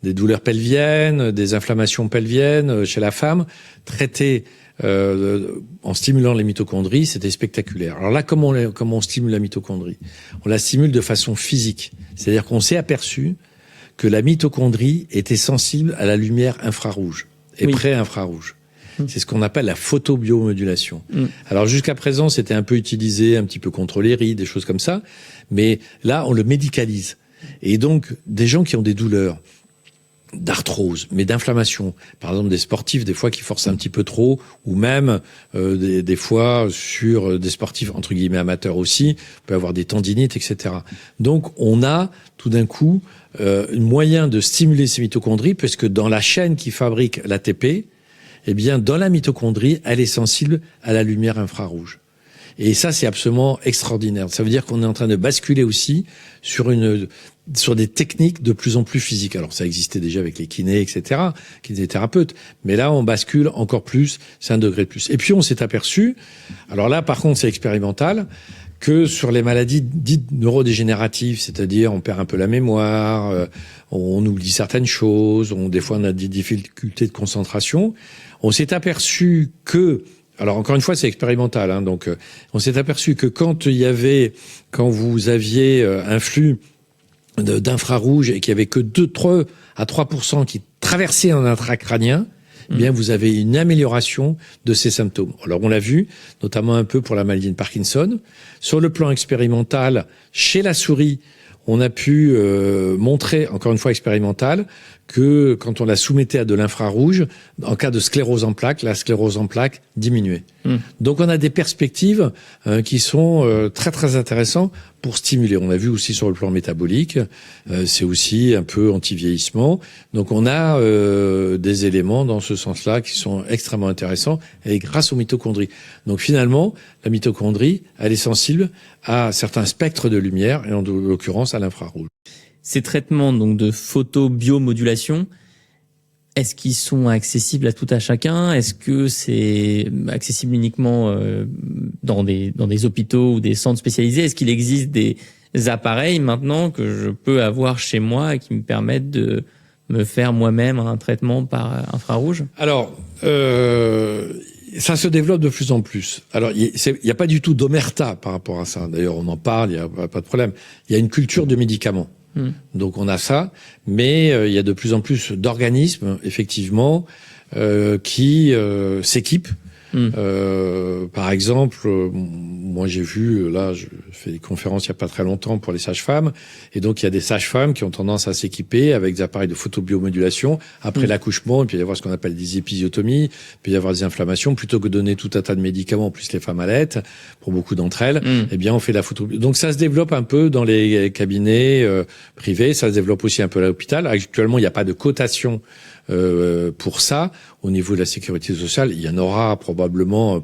des douleurs pelviennes, des inflammations pelviennes chez la femme, traitées en stimulant les mitochondries, c'était spectaculaire. Alors là, comment on stimule la mitochondrie ? On la stimule de façon physique. C'est-à-dire qu'on s'est aperçu que la mitochondrie était sensible à la lumière infrarouge et pré-infrarouge. C'est ce qu'on appelle la photobiomodulation. Alors jusqu'à présent, c'était un peu utilisé, un petit peu contre les rides, des choses comme ça, mais là, on le médicalise. Et donc, des gens qui ont des douleurs d'arthrose, mais d'inflammation, par exemple des sportifs, des fois qui forcent un petit peu trop, ou même des fois sur des sportifs entre guillemets amateurs aussi, on peut avoir des tendinites, etc. Donc, on a tout d'un coup un moyen de stimuler ces mitochondries, puisque dans la chaîne qui fabrique l'ATP, eh bien, dans la mitochondrie, elle est sensible à la lumière infrarouge. Et ça, c'est absolument extraordinaire. Ça veut dire qu'on est en train de basculer aussi sur des techniques de plus en plus physiques. Alors, ça existait déjà avec les kinés, etc., kinésithérapeutes. Mais là, on bascule encore plus, c'est un degré de plus. Et puis, on s'est aperçu, alors là, par contre, c'est expérimental, que sur les maladies dites neurodégénératives, c'est-à-dire on perd un peu la mémoire, on oublie certaines choses, des fois on a des difficultés de concentration, on s'est aperçu que, alors encore une fois c'est expérimental, hein, donc on s'est aperçu que quand vous aviez un flux d'infrarouge et qu'il y avait que 2 à 3% qui traversaient un intracrânien, eh bien, vous avez une amélioration de ces symptômes. Alors, on l'a vu, notamment un peu pour la maladie de Parkinson. Sur le plan expérimental, chez la souris, on a pu montrer, encore une fois expérimental, que quand on la soumettait à de l'infrarouge, en cas de sclérose en plaques, la sclérose en plaques diminuait. Donc on a des perspectives qui sont très très intéressantes pour stimuler. On a vu aussi sur le plan métabolique, c'est aussi un peu anti-vieillissement. Donc on a des éléments dans ce sens-là qui sont extrêmement intéressants et grâce aux mitochondries. Donc finalement, la mitochondrie, elle est sensible à certains spectres de lumière et en l'occurrence à l'infrarouge. Ces traitements donc de photobiomodulation, est-ce qu'ils sont accessibles à tout à chacun ? Est-ce que c'est accessible uniquement dans des hôpitaux ou des centres spécialisés ? Est-ce qu'il existe des appareils maintenant que je peux avoir chez moi et qui me permettent de me faire moi-même un traitement par infrarouge ? Alors, ça se développe de plus en plus. Alors, il y a pas du tout d'omerta par rapport à ça. D'ailleurs, on en parle, il y a pas de problème. Il y a une culture de médicaments. Donc on a ça, mais il y a de plus en plus d'organismes, effectivement, qui s'équipent. Par exemple, moi j'ai vu, là je fais des conférences il y a pas très longtemps pour les sages-femmes, et donc il y a des sages-femmes qui ont tendance à s'équiper avec des appareils de photobiomodulation après l'accouchement. Il peut y avoir ce qu'on appelle des épisiotomies, il peut y avoir des inflammations, plutôt que de donner tout un tas de médicaments, en plus les femmes allaitent, pour beaucoup d'entre elles, eh bien on fait la photo. Donc ça se développe un peu dans les cabinets privés, ça se développe aussi un peu à l'hôpital. Actuellement il n'y a pas de cotation pour ça au niveau de la sécurité sociale. Il y en aura probablement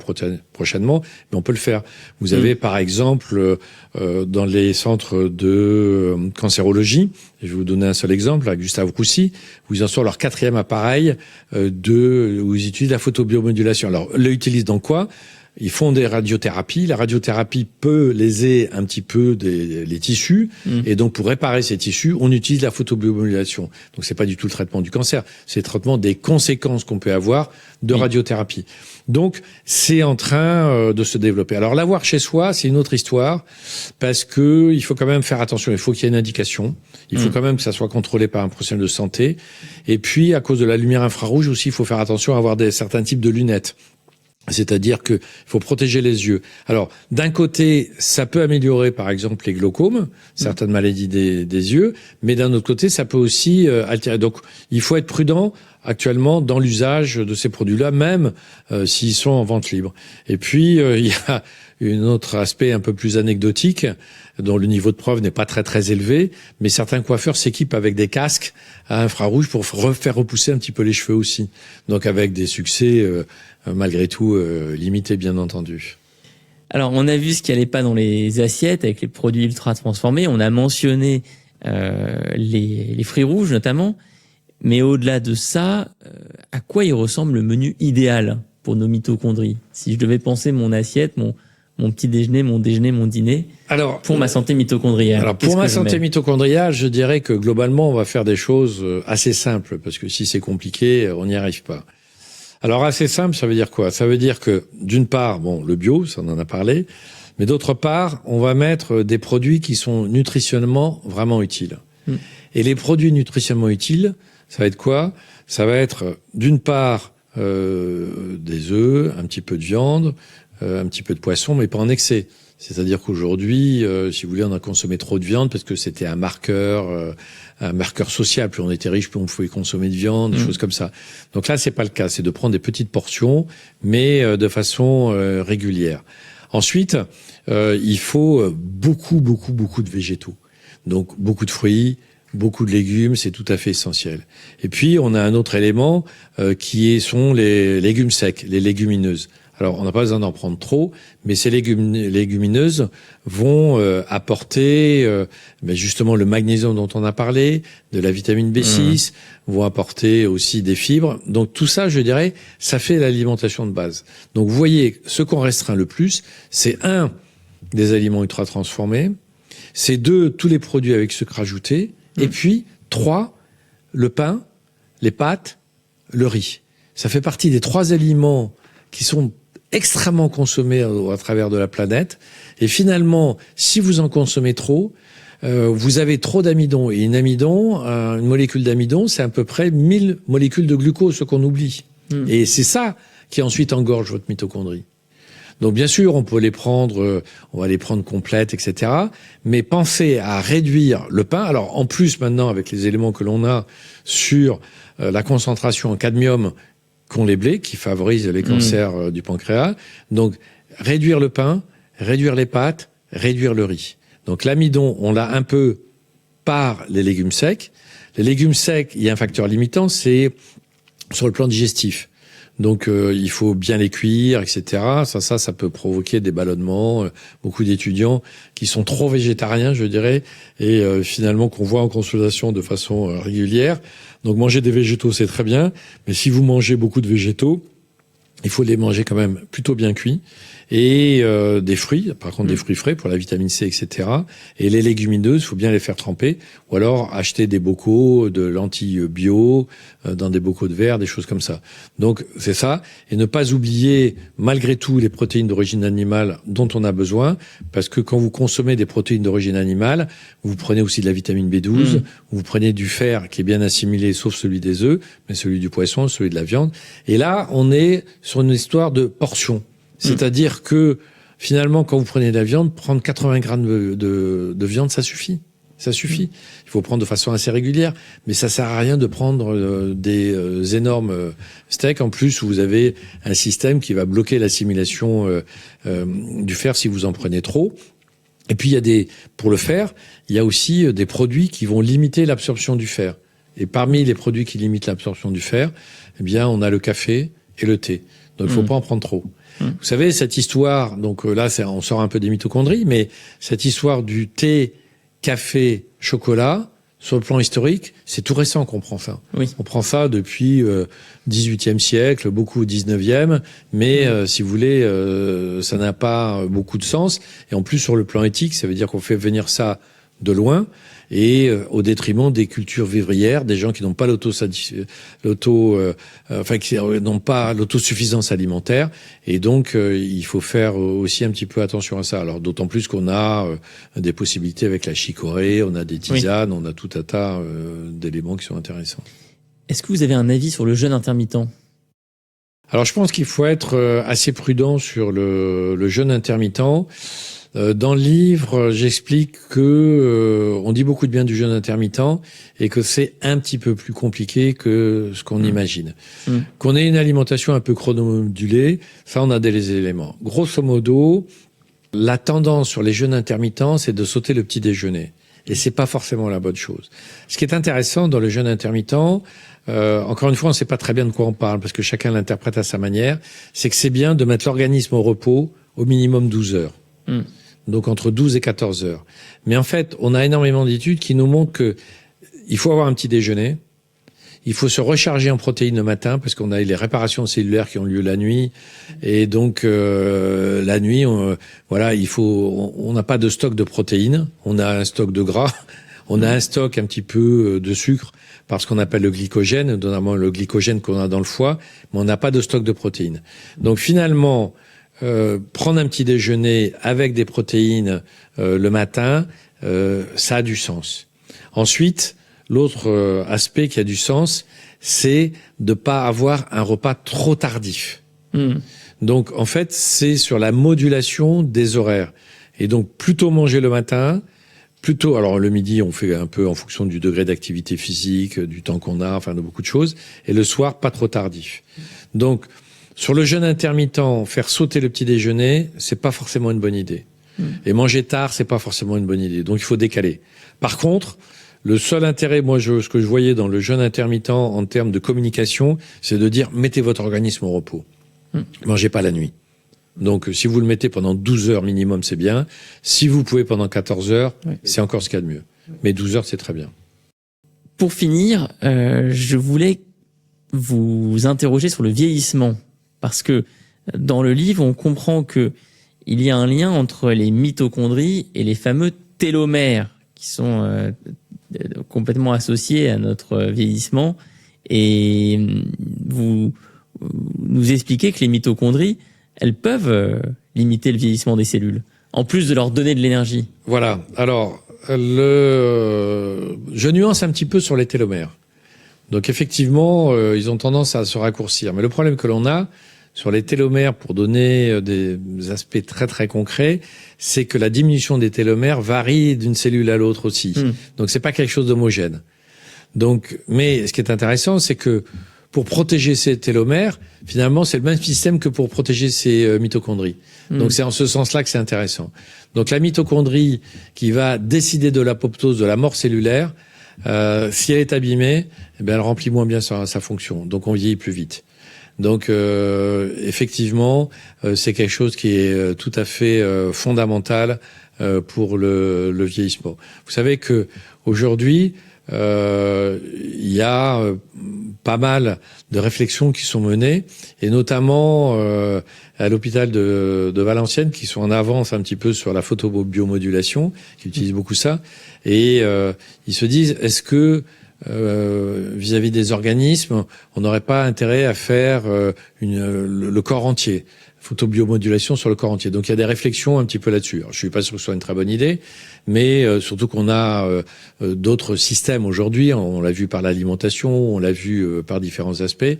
prochainement, mais on peut le faire. Vous avez par exemple dans les centres de cancérologie, je vais vous donner un seul exemple, à Gustave Roussy, où ils en sont à leur 4e appareil où ils utilisent la photobiomodulation. Alors, ils l'utilisent dans quoi ? Ils font des radiothérapies. La radiothérapie peut léser un petit peu les tissus. Et donc, pour réparer ces tissus, on utilise la photobiomodulation. Donc, c'est pas du tout le traitement du cancer. C'est le traitement des conséquences qu'on peut avoir de radiothérapie. Donc, c'est en train de se développer. Alors, l'avoir chez soi, c'est une autre histoire parce que il faut quand même faire attention. Il faut qu'il y ait une indication. Il faut quand même que ça soit contrôlé par un professionnel de santé. Et puis, à cause de la lumière infrarouge aussi, il faut faire attention à avoir certains types de lunettes. C'est-à-dire que faut protéger les yeux. Alors, d'un côté, ça peut améliorer, par exemple, les glaucomes, certaines maladies des yeux, mais d'un autre côté, ça peut aussi altérer. Donc, il faut être prudent actuellement dans l'usage de ces produits-là, même s'ils sont en vente libre. Et puis, il y a un autre aspect un peu plus anecdotique, dont le niveau de preuve n'est pas très très élevé, mais certains coiffeurs s'équipent avec des casques à infrarouge pour faire repousser un petit peu les cheveux aussi. Donc avec des succès malgré tout limités, bien entendu. Alors, on a vu ce qui allait pas dans les assiettes avec les produits ultra transformés. On a mentionné les fruits rouges notamment. Mais au-delà de ça, à quoi il ressemble le menu idéal pour nos mitochondries? Si je devais penser mon assiette, mon petit déjeuner, mon dîner, alors, pour ma santé mitochondriale. Alors, pour ma santé mitochondriale, je dirais que globalement, on va faire des choses assez simples, parce que si c'est compliqué, on n'y arrive pas. Alors, assez simple, ça veut dire quoi? Ça veut dire que, d'une part, bon, le bio, ça on en a parlé, mais d'autre part, on va mettre des produits qui sont nutritionnellement vraiment utiles. Et les produits nutritionnellement utiles, ça va être quoi? Ça va être, d'une part, des œufs, un petit peu de viande, un petit peu de poisson, mais pas en excès. C'est-à-dire qu'aujourd'hui, si vous voulez, on a consommé trop de viande parce que c'était un marqueur social. Plus on était riche, plus on pouvait consommer de viande, des choses comme ça. Donc là, c'est pas le cas. C'est de prendre des petites portions, mais de façon régulière. Ensuite, il faut beaucoup de végétaux. Donc beaucoup de fruits, beaucoup de légumes, c'est tout à fait essentiel. Et puis, on a un autre élément sont les légumes secs, les légumineuses. Alors, on n'a pas besoin d'en prendre trop, mais ces légumineuses vont apporter justement le magnésium dont on a parlé, de la vitamine B6, vont apporter aussi des fibres. Donc tout ça, je dirais, ça fait l'alimentation de base. Donc vous voyez, ce qu'on restreint le plus, c'est 1, des aliments ultra transformés, c'est 2, tous les produits avec sucre ajouté, et puis 3, le pain, les pâtes, le riz. Ça fait partie des 3 aliments qui sont extrêmement consommés à travers de la planète. Et finalement, si vous en consommez trop, vous avez trop d'amidon. Et une molécule d'amidon, c'est à peu près 1000 molécules de glucose, ce qu'on oublie. Et c'est ça qui ensuite engorge votre mitochondrie. Donc bien sûr, on peut les prendre, on va les prendre complètes, etc. Mais pensez à réduire le pain. Alors en plus, maintenant, avec les éléments que l'on a sur la concentration en cadmium qu'ont les blés, qui favorisent les cancers du pancréas. Donc, réduire le pain, réduire les pâtes, réduire le riz. Donc, l'amidon, on l'a un peu par les légumes secs. Les légumes secs, il y a un facteur limitant, c'est sur le plan digestif. Donc, il faut bien les cuire, etc. Ça peut provoquer des ballonnements. Beaucoup d'étudiants qui sont trop végétariens, je dirais, et finalement qu'on voit en consultation de façon régulière. Donc, manger des végétaux, c'est très bien. Mais si vous mangez beaucoup de végétaux, il faut les manger quand même plutôt bien cuits. Et des fruits, par contre des fruits frais pour la vitamine C, etc. Et les légumineuses, il faut bien les faire tremper. Ou alors acheter des bocaux de lentilles bio, dans des bocaux de verre, des choses comme ça. Donc c'est ça. Et ne pas oublier, malgré tout, les protéines d'origine animale dont on a besoin. Parce que quand vous consommez des protéines d'origine animale, vous prenez aussi de la vitamine B12, vous prenez du fer qui est bien assimilé, sauf celui des œufs, mais celui du poisson, celui de la viande. Et là, on est sur une histoire de portions. C'est-à-dire que, finalement, quand vous prenez de la viande, prendre 80 grammes de viande, ça suffit. Ça suffit. Il faut prendre de façon assez régulière. Mais ça sert à rien de prendre des énormes steaks. En plus, vous avez un système qui va bloquer l'assimilation du fer si vous en prenez trop. Et puis, pour le fer, il y a aussi des produits qui vont limiter l'absorption du fer. Et parmi les produits qui limitent l'absorption du fer, eh bien, on a le café et le thé. Donc, il faut pas en prendre trop. Vous savez, cette histoire, donc là, on sort un peu des mitochondries, mais cette histoire du thé, café, chocolat, sur le plan historique, c'est tout récent qu'on prend ça. Oui. On prend ça depuis 18e siècle, beaucoup au 19e, mais si vous voulez, ça n'a pas beaucoup de sens. Et en plus, sur le plan éthique, ça veut dire qu'on fait venir ça de loin et au détriment des cultures vivrières, des gens qui n'ont pas qui n'ont pas l'autosuffisance alimentaire, et donc il faut faire aussi un petit peu attention à ça. Alors d'autant plus qu'on a des possibilités avec la chicorée, on a des tisanes, on a tout un tas d'éléments qui sont intéressants. Est-ce que vous avez un avis sur le jeûne intermittent ? Alors je pense qu'il faut être assez prudent sur le jeûne intermittent. Dans le livre, j'explique que on dit beaucoup de bien du jeûne intermittent et que c'est un petit peu plus compliqué que ce qu'on imagine. Qu'on ait une alimentation un peu chronomodulée, ça on a des éléments. Grosso modo, la tendance sur les jeûnes intermittents, c'est de sauter le petit déjeuner. Et c'est pas forcément la bonne chose. Ce qui est intéressant dans le jeûne intermittent, encore une fois, on ne sait pas très bien de quoi on parle parce que chacun l'interprète à sa manière, c'est que c'est bien de mettre l'organisme au repos au minimum 12 heures. Donc entre 12 et 14 heures. Mais en fait, on a énormément d'études qui nous montrent que il faut avoir un petit déjeuner, il faut se recharger en protéines le matin parce qu'on a les réparations cellulaires qui ont lieu la nuit et donc la nuit, on n'a pas de stock de protéines, on a un stock de gras, on a un stock un petit peu de sucre par ce qu'on appelle le glycogène, notamment le glycogène qu'on a dans le foie, mais on n'a pas de stock de protéines. Donc finalement, prendre un petit déjeuner avec des protéines le matin, ça a du sens. Ensuite, l'autre aspect qui a du sens, c'est de pas avoir un repas trop tardif. Donc, en fait, c'est sur la modulation des horaires. Et donc, plutôt manger le matin, alors le midi, on fait un peu en fonction du degré d'activité physique, du temps qu'on a, enfin de beaucoup de choses. Et le soir, pas trop tardif. Donc, sur le jeûne intermittent, faire sauter le petit déjeuner, c'est pas forcément une bonne idée. Et manger tard, c'est pas forcément une bonne idée. Donc, il faut décaler. Par contre, le seul intérêt, ce que je voyais dans le jeûne intermittent en termes de communication, c'est de dire mettez votre organisme au repos. Mangez pas la nuit. Donc, si vous le mettez pendant 12 heures minimum, c'est bien. Si vous pouvez pendant 14 heures, c'est encore ce qu'il y a de mieux. Mais 12 heures, c'est très bien. Pour finir, je voulais vous interroger sur le vieillissement. Parce que dans le livre, on comprend que il y a un lien entre les mitochondries et les fameux télomères qui sont complètement associés à notre vieillissement. Et vous nous expliquez que les mitochondries, elles peuvent limiter le vieillissement des cellules, en plus de leur donner de l'énergie. Voilà. Alors, je nuance un petit peu sur les télomères. Donc effectivement, ils ont tendance à se raccourcir. Mais le problème que l'on a sur les télomères, pour donner des aspects très très concrets, c'est que la diminution des télomères varie d'une cellule à l'autre aussi. Donc c'est pas quelque chose d'homogène. Donc, mais ce qui est intéressant, c'est que pour protéger ces télomères, finalement, c'est le même système que pour protéger ces mitochondries. Donc c'est en ce sens-là que c'est intéressant. Donc la mitochondrie qui va décider de l'apoptose, de la mort cellulaire, si elle est abîmée, eh bien, elle remplit moins bien sa fonction. Donc on vieillit plus vite. Donc effectivement, c'est quelque chose qui est tout à fait fondamental pour le vieillissement. Vous savez que aujourd'hui, il y a pas mal de réflexions qui sont menées, et notamment à l'hôpital de Valenciennes, qui sont en avance un petit peu sur la photobiomodulation, qui utilisent beaucoup ça, et ils se disent, est-ce que vis-à-vis des organismes, on n'aurait pas intérêt à faire le corps entier, photobiomodulation sur le corps entier. Donc il y a des réflexions un petit peu là-dessus. Alors, je suis pas sûr que ce soit une très bonne idée, mais surtout qu'on a d'autres systèmes aujourd'hui. On l'a vu par l'alimentation, on l'a vu par différents aspects,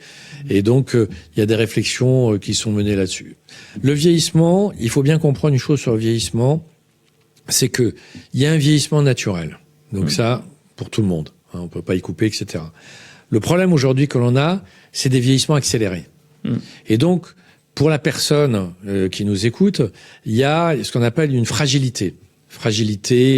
et donc il y a des réflexions qui sont menées là-dessus. Le vieillissement, il faut bien comprendre une chose sur le vieillissement, c'est que il y a un vieillissement naturel. Donc ça, pour tout le monde. On peut pas y couper, etc. Le problème aujourd'hui que l'on a, c'est des vieillissements accélérés. Et donc, pour la personne qui nous écoute, il y a ce qu'on appelle une fragilité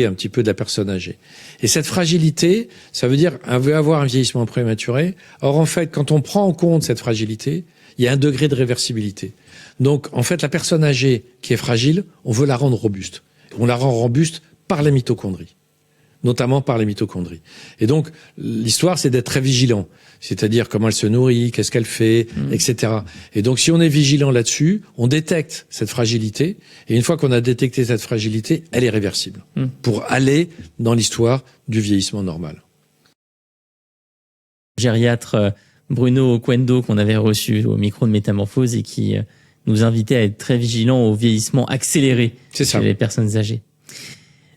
un petit peu de la personne âgée. Et cette fragilité, ça veut dire elle veut avoir un vieillissement prématuré. Or, en fait, quand on prend en compte cette fragilité, il y a un degré de réversibilité. Donc, en fait, la personne âgée qui est fragile, on veut la rendre robuste. On la rend robuste par les mitochondries, notamment par les mitochondries. Et donc, l'histoire, c'est d'être très vigilant. C'est-à-dire comment elle se nourrit, qu'est-ce qu'elle fait, etc. Et donc, si on est vigilant là-dessus, on détecte cette fragilité. Et une fois qu'on a détecté cette fragilité, elle est réversible pour aller dans l'histoire du vieillissement normal. Gériatre Bruno Oquendo, qu'on avait reçu au micro de Métamorphose et qui nous invitait à être très vigilants au vieillissement accéléré chez les personnes âgées.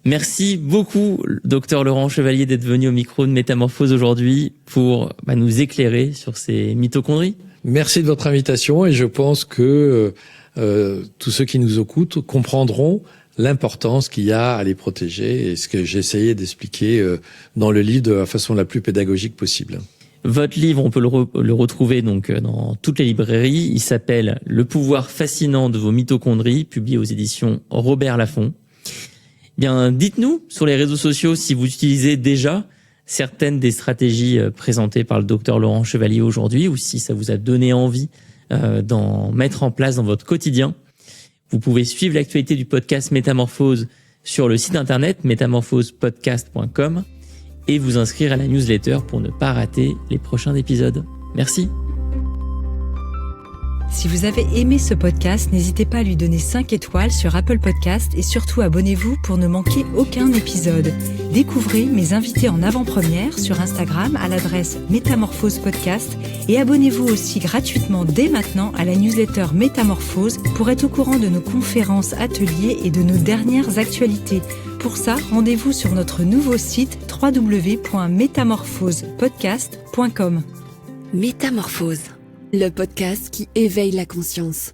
Merci beaucoup, docteur Laurent Chevalier, d'être venu au micro de Métamorphose aujourd'hui pour nous éclairer sur ces mitochondries. Merci de votre invitation, et je pense que tous ceux qui nous écoutent comprendront l'importance qu'il y a à les protéger et ce que j'ai essayé d'expliquer dans le livre de la façon la plus pédagogique possible. Votre livre, on peut le retrouver donc dans toutes les librairies. Il s'appelle « Le pouvoir fascinant de vos mitochondries », publié aux éditions Robert Laffont. Bien, dites-nous sur les réseaux sociaux si vous utilisez déjà certaines des stratégies présentées par le docteur Laurent Chevalier aujourd'hui ou si ça vous a donné envie d'en mettre en place dans votre quotidien. Vous pouvez suivre l'actualité du podcast Métamorphose sur le site internet métamorphosepodcast.com et vous inscrire à la newsletter pour ne pas rater les prochains épisodes. Merci. Si vous avez aimé ce podcast, n'hésitez pas à lui donner 5 étoiles sur Apple Podcast et surtout abonnez-vous pour ne manquer aucun épisode. Découvrez mes invités en avant-première sur Instagram à l'adresse Métamorphose Podcast et abonnez-vous aussi gratuitement dès maintenant à la newsletter Métamorphose pour être au courant de nos conférences, ateliers et de nos dernières actualités. Pour ça, rendez-vous sur notre nouveau site www.métamorphosepodcast.com. Métamorphose, le podcast qui éveille la conscience.